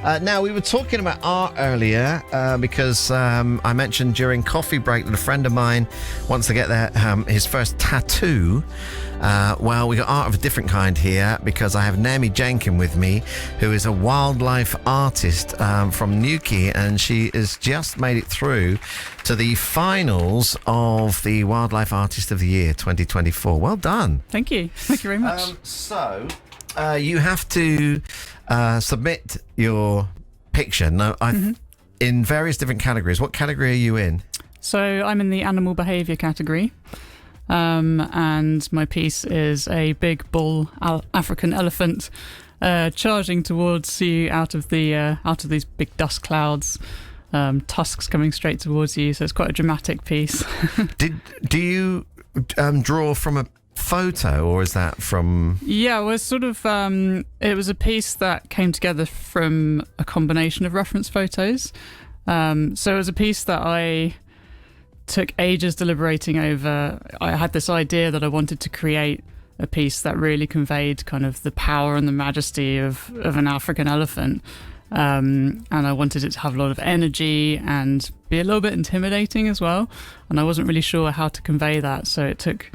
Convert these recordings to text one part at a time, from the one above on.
Now, we were talking about art earlier because I mentioned during coffee break that a friend of mine wants to get his first tattoo. Well, we got art of a different kind here because I have Naomi Jenkin with me, who is a wildlife artist from Newquay, and she has just made it through to the finals of the Wildlife Artist of the Year 2024. Well done. Thank you. Thank you very much. So, you have to submit your picture. Now, in various different categories. What category are you in? So I'm in the animal behaviour category. And my piece is a big bull African elephant charging towards you out of these big dust clouds, tusks coming straight towards you. So it's quite a dramatic piece. Do you draw from a photo, or is that from? Yeah, well, sort of. It was a piece that came together from a combination of reference photos. So it was a piece that I took ages deliberating over. I had this idea that I wanted to create a piece that really conveyed kind of the power and the majesty of an African elephant. And I wanted it to have a lot of energy and be a little bit intimidating as well. And I wasn't really sure how to convey that. So it took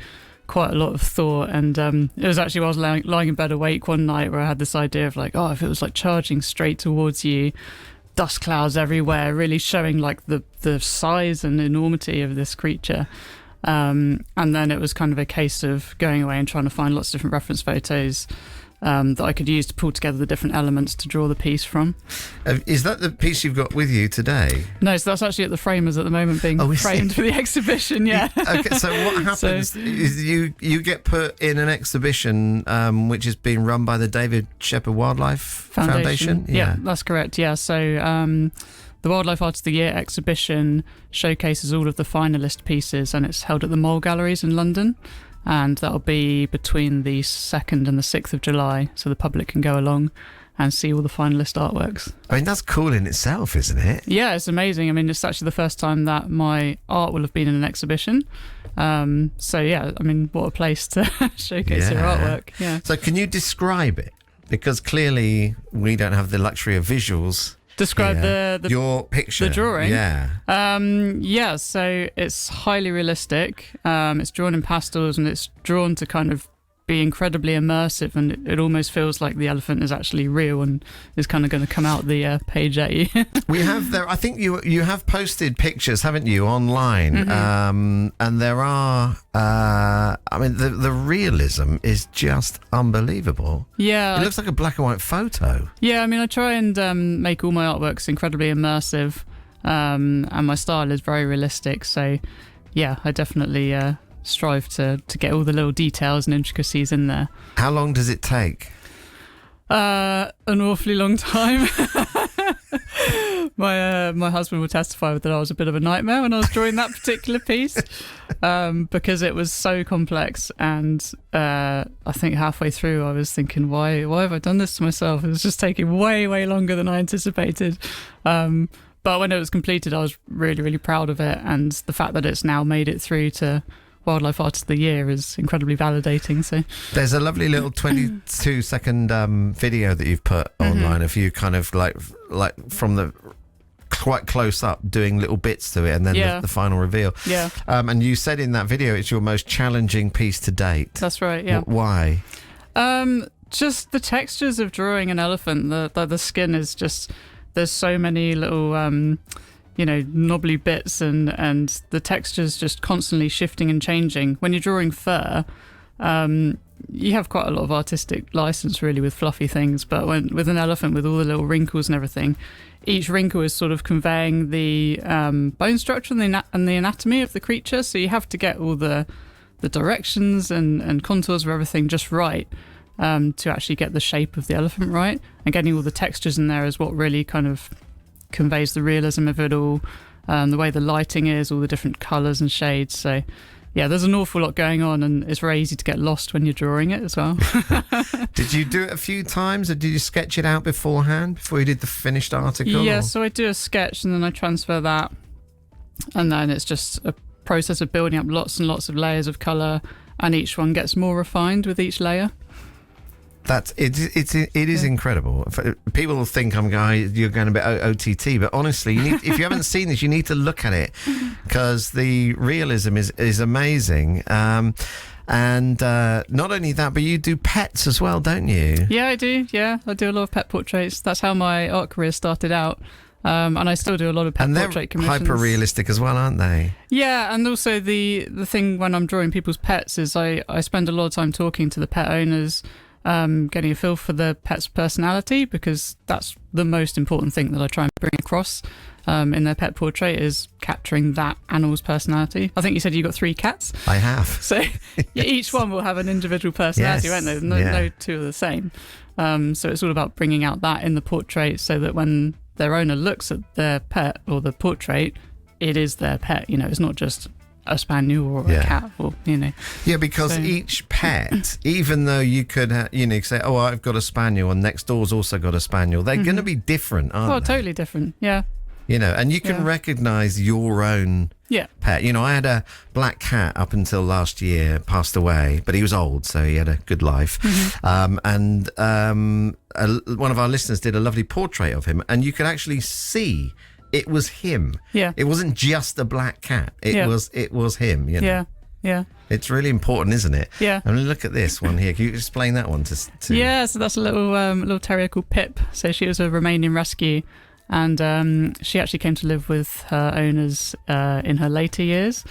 quite a lot of thought. And it was actually while I was lying in bed awake one night where I had this idea of like, if it was like charging straight towards you, dust clouds everywhere, really showing like the size and enormity of this creature. And then it was kind of a case of going away and trying to find lots of different reference photos that I could use to pull together the different elements to draw the piece from. Is that the piece you've got with you today? No, so that's actually at the Framers at the moment, being framed for the exhibition. Yeah. Okay, so what happens is you get put in an exhibition which is being run by the David Shepherd Wildlife Foundation? Yeah, that's correct. Yeah, so the Wildlife Artist of the Year exhibition showcases all of the finalist pieces, and it's held at the Mole Galleries in London. And that'll be between the 2nd and the 6th of July, so the public can go along and see all the finalist artworks. I mean, that's cool in itself, isn't it? Yeah, it's amazing. I mean, it's actually the first time that my art will have been in an exhibition. So yeah, I mean, what a place to showcase your artwork. Yeah. So can you describe it? Because clearly we don't have the luxury of visuals. Describe your picture, the drawing. Yeah. So it's highly realistic. It's drawn in pastels, and it's drawn to kind of be incredibly immersive, and it almost feels like the elephant is actually real and is kind of going to come out the page at you. We have there. I think you have posted pictures, haven't you, online? And there are. I mean, the realism is just unbelievable. Yeah, it looks like a black and white photo. Yeah, I mean, I try and make all my artworks incredibly immersive, and my style is very realistic. So, yeah, I definitely strive to get all the little details and intricacies in there. How long does it take? An awfully long time. My husband will testify that I was a bit of a nightmare when I was drawing that particular piece, because it was so complex, and I think halfway through I was thinking, why have I done this to myself? It was just taking way longer than I anticipated. But when it was completed, I was really, really proud of it, and the fact that it's now made it through to Wildlife Artist of the Year is incredibly validating. So there's a lovely little 22-second video that you've put online of you kind of like from the quite close up doing little bits to it, and then the final reveal. Yeah. And you said in that video it's your most challenging piece to date. That's right. Yeah. Why? Just the textures of drawing an elephant. The skin is just, there's so many little knobbly bits, and the texture's just constantly shifting and changing. When you're drawing fur, you have quite a lot of artistic license really with fluffy things, but with an elephant, with all the little wrinkles and everything, each wrinkle is sort of conveying the bone structure and the anatomy of the creature, so you have to get all the directions and contours of everything just right, to actually get the shape of the elephant right, and getting all the textures in there is what really kind of conveys the realism of it all, the way the lighting is, all the different colours and shades. So yeah, there's an awful lot going on, and it's very easy to get lost when you're drawing it as well. Did you do it a few times, or did you sketch it out beforehand before you did the finished article? Yeah, so I do a sketch and then I transfer that, and then it's just a process of building up lots and lots of layers of colour, and each one gets more refined with each layer. It is incredible. People think you're going a bit OTT, but honestly, if you haven't seen this, you need to look at it because the realism is amazing. And not only that, but you do pets as well, don't you? Yeah, I do. Yeah, I do a lot of pet portraits. That's how my art career started out. And I still do a lot of pet portrait commissions. And they're hyper-realistic as well, aren't they? Yeah, and also the thing when I'm drawing people's pets is I spend a lot of time talking to the pet owners, getting a feel for the pet's personality, because that's the most important thing that I try and bring across in their pet portrait is capturing that animal's personality. I think you said you got 3 cats. I have. So each one will have an individual personality, won't they? No two are the same. So it's all about bringing out that in the portrait so that when their owner looks at their pet or the portrait, it is their pet. It's not just a spaniel or a cat, or Yeah, because each pet, even though you could say, oh, I've got a spaniel and next door's also got a spaniel, they're going to be different, aren't they? Totally different. Yeah. And you can recognise your own pet. I had a black cat up until last year, passed away, but he was old, so he had a good life. And one of our listeners did a lovely portrait of him, and you could actually see it was him. Yeah. It wasn't just a black cat. It was him. Yeah. Yeah. It's really important, isn't it? Yeah. I mean, look at this one here. Can you explain that one to Yeah, so that's a little terrier called Pip. So she was a Romanian rescue. And she actually came to live with her owners in her later years.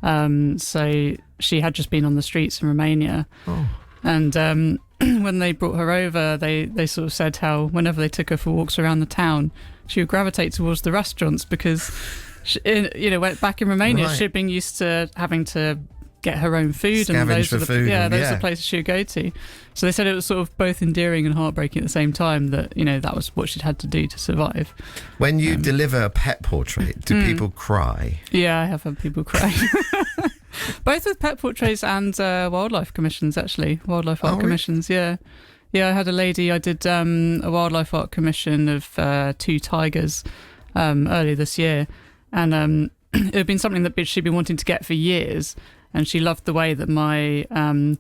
So she had just been on the streets in Romania. Oh. And when they brought her over, they sort of said how whenever they took her for walks around the town, she would gravitate towards the restaurants because, back in Romania, she'd been used to having to get her own food. Scavenge and those for are the, food. Those are the places she would go to. So they said it was sort of both endearing and heartbreaking at the same time that, that was what she'd had to do to survive. When you deliver a pet portrait, do people cry? Yeah, I have had people cry. Both with pet portraits and wildlife commissions, actually. Wildlife art commissions, yeah. Yeah, I had a lady, I did a wildlife art commission of 2 tigers earlier this year. And it had been something that she'd been wanting to get for years. And she loved the way that my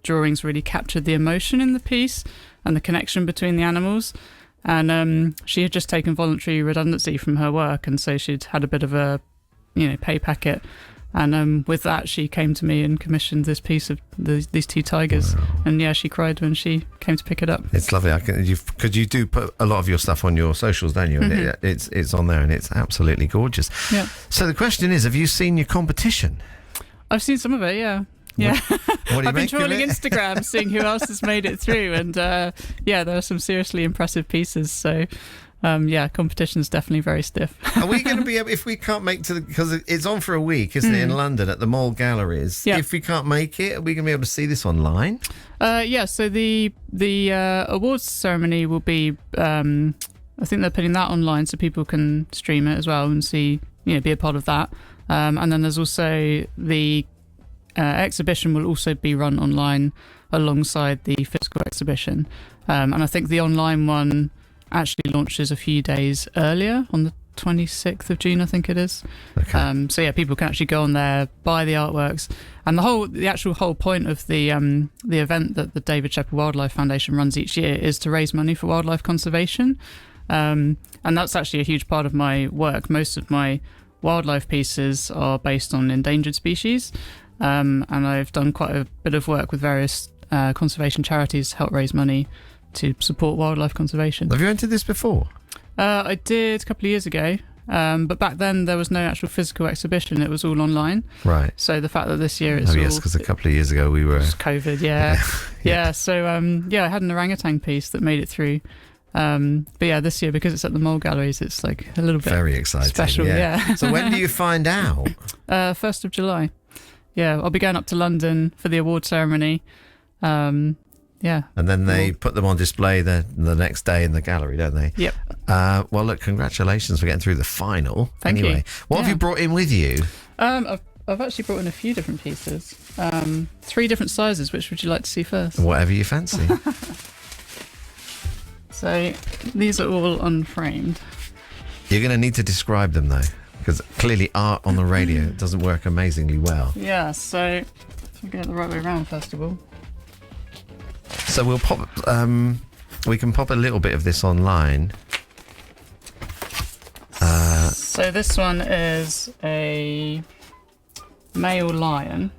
drawings really captured the emotion in the piece and the connection between the animals. And she had just taken voluntary redundancy from her work, and so she'd had a bit of a, pay packet. And with that, she came to me and commissioned this piece of these 2 tigers. Wow. And she cried when she came to pick it up. It's lovely. Because you do put a lot of your stuff on your socials, don't you? And it's on there, and it's absolutely gorgeous. Yeah. So the question is, have you seen your competition? I've seen some of it, yeah. Yeah. What do you I've been trawling Instagram, seeing who else has made it through. And there are some seriously impressive pieces. So, competition's definitely very stiff. Are we going to be able, if we can't make because it's on for a week, isn't it, in London at the Mall Galleries? Yeah. If we can't make it, are we going to be able to see this online? So the awards ceremony will be, I think they're putting that online so people can stream it as well and see, be a part of that. And then there's also the exhibition will also be run online alongside the physical exhibition. And I think the online one actually launches a few days earlier on the 26th of June, I think it is. Okay. People can actually go on there, buy the artworks. And the actual whole point of the event that the David Shepherd Wildlife Foundation runs each year is to raise money for wildlife conservation. And that's actually a huge part of my work. Most of my wildlife pieces are based on endangered species, and I've done quite a bit of work with various conservation charities to help raise money to support wildlife conservation. Have you entered this before? I did a couple of years ago, but back then there was no actual physical exhibition, it was all online. Right. So the fact that this year it's because a couple of years ago we were... COVID, yeah. So I had an orangutan piece that made it through. But this year, because it's at the Mole Galleries, it's like a little bit very exciting, special. Yeah. So when do you find out? 1st of July. Yeah, I'll be going up to London for the award ceremony. And then they put them on display the next day in the gallery, don't they? Yep. Well, look, congratulations for getting through the final. Thank you. What have you brought in with you? I've actually brought in a few different pieces. 3 different sizes. Which would you like to see first? Whatever you fancy. So these are all unframed. You're going to need to describe them, though, because clearly art on the radio doesn't work amazingly well. Yeah, so if we get it the right way around, first of all. So we'll pop. We can pop a little bit of this online. So this one is a male lion,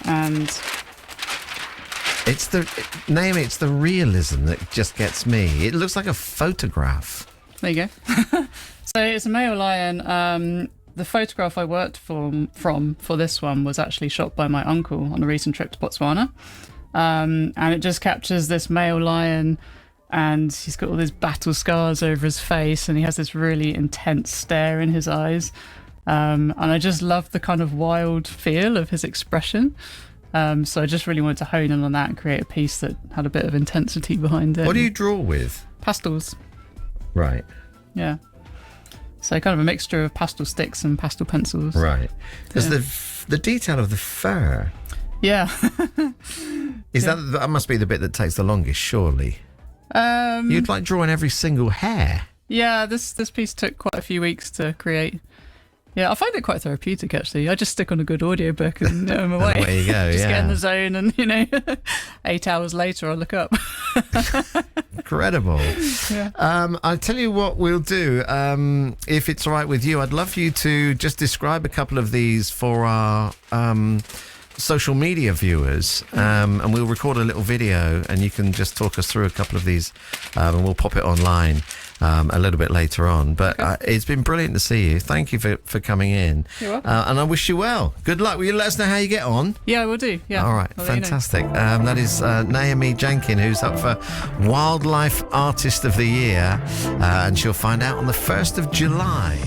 and it's the realism that just gets me. It looks like a photograph. there you go. So it's a male lion. The photograph I worked from for this one was actually shot by my uncle on a recent trip to Botswana, and it just captures this male lion. And he's got all these battle scars over his face, and he has this really intense stare in his eyes. And I just love the kind of wild feel of his expression. So I just really wanted to hone in on that and create a piece that had a bit of intensity behind it. What do you draw with? Pastels. Right. Yeah. So kind of a mixture of pastel sticks and pastel pencils. Right. There's the detail of the fur. Yeah. That must be the bit that takes the longest, surely. You'd like drawing every single hair. Yeah, this piece took quite a few weeks to create. Yeah, I find it quite therapeutic, actually. I just stick on a good audiobook and I'm away. And away you go, just get in the zone and, 8 hours later I'll look up. Incredible. Yeah. I'll tell you what we'll do. If it's all right with you, I'd love you to just describe a couple of these for our social media viewers, and we'll record a little video and you can just talk us through a couple of these, and we'll pop it online a little bit later on. But it's been brilliant to see you. Thank you for coming in. You're welcome. And I wish you well. Good luck. Will you let us know how you get on? Yeah, I will do. Yeah. All right, fantastic. That is Naomi Jenkin, who's up for Wildlife Artist of the Year, and she'll find out on the 1st of July.